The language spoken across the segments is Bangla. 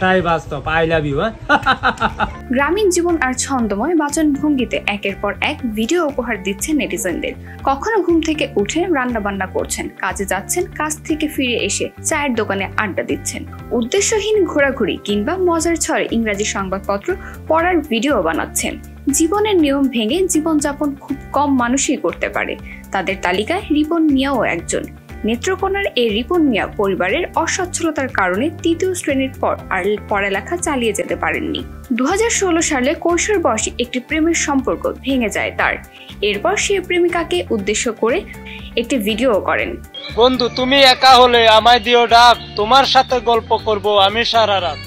এটাই বাস্তব। I love you. গ্রামীণ জীবন আর ছন্দময় বাচন ভঙ্গিতে একের পর এক ভিডিও উপহার দিচ্ছেন নেটিজেনদের। কখনো ঘুম থেকে উঠে রান্না বান্না করছেন, কাজে যাচ্ছেন, কাজ থেকে ফিরে এসে চায়ের দোকানে আড্ডা দিচ্ছেন, উদ্দেশ্যহীন ঘোরাঘুরি কিংবা মজার ছড়ে ইংরেজি সংবাদপত্র পড়ার ভিডিও বানাচ্ছেন। জীবনের নিয়ম ভেঙে জীবনযাপন খুব কম মানুষই করতে পারে। তাদের তালিকায় রিপন মিয়াও একজন। নেত্রকোনার এই রিপন মিয়া পরিবারের অসচ্ছলতার কারণে ৩য় শ্রেণীর পর আর পড়ালেখা চালিয়ে যেতে পারেননি। ২০১৬ সালে কৈশোর বয়সী একটি প্রেমের সম্পর্ক ভেঙে যায় তার। এরপর সে প্রেমিকাকে উদ্দেশ্য করে একটি ভিডিও করেন। বন্ধু তুমি একা হলে আমায় দিও ডাক, তোমার সাথে গল্প করব আমি সারা রাত।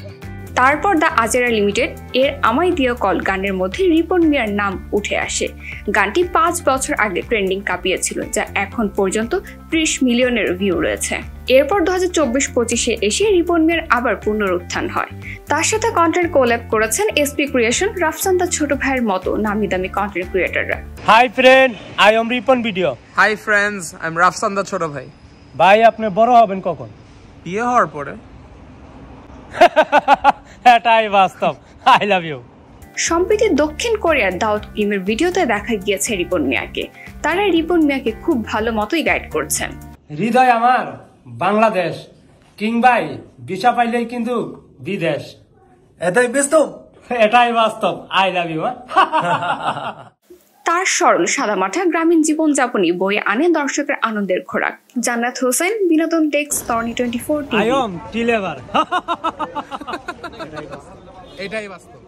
তারপর দ্য আজেরা লিমিটেড এর আমায় দিও কল গানের মধ্যে রিপন মিয়ার নাম উঠে আসে। গানটি ৫ বছর আগে ট্রেন্ডিং কাঁপিয়েছিল, যা এখন পর্যন্ত ৩০ মিলিয়নের ভিউ রয়েছে। এরপর ২০২৪-২৫-এ এসে রিপন মিয়ার আবার পুনরুত্থান হয়। তার সাথে কন্টেন্ট কোল্যাব করেছেন এসপি ক্রিয়েশন, রাফসান দা ছোট ভাইয়ের মতো নামি দামি কন্টেন্ট ক্রিয়েটররা। Hi friend, I am Ripon video. Hi friends, I am Rafsan the Chhoto Bhai. ভাই আপনি বড় হবেন কখন? বিয়ে হওয়ার পরে। এটাই বাস্তব। I love you. সম্প্রতি দক্ষিণ কোরিয়ার দাউদ কিমের ভিডিওতে দেখা গিয়েছে রিপন মিয়াকে। তারা রিপন মিয়াকে খুব ভালো মতোই গাইড করছেন। হৃদয় আমার বাংলাদেশ, কিং ভাই ভিসা পাইলেই কিন্তু বিদেশ। এটাই বাস্তব। এটাই বাস্তব। I love you. তার সরল সাদামাটা গ্রামীণ জীবনযাপনই বয়ে আনে দর্শকের আনন্দের খোরাক। জান্নাত হোসেন, বিনোদন ডেস্ক, তর্নি 24 টিভি। আই এম টিলেভার। এটাই বাস্তব।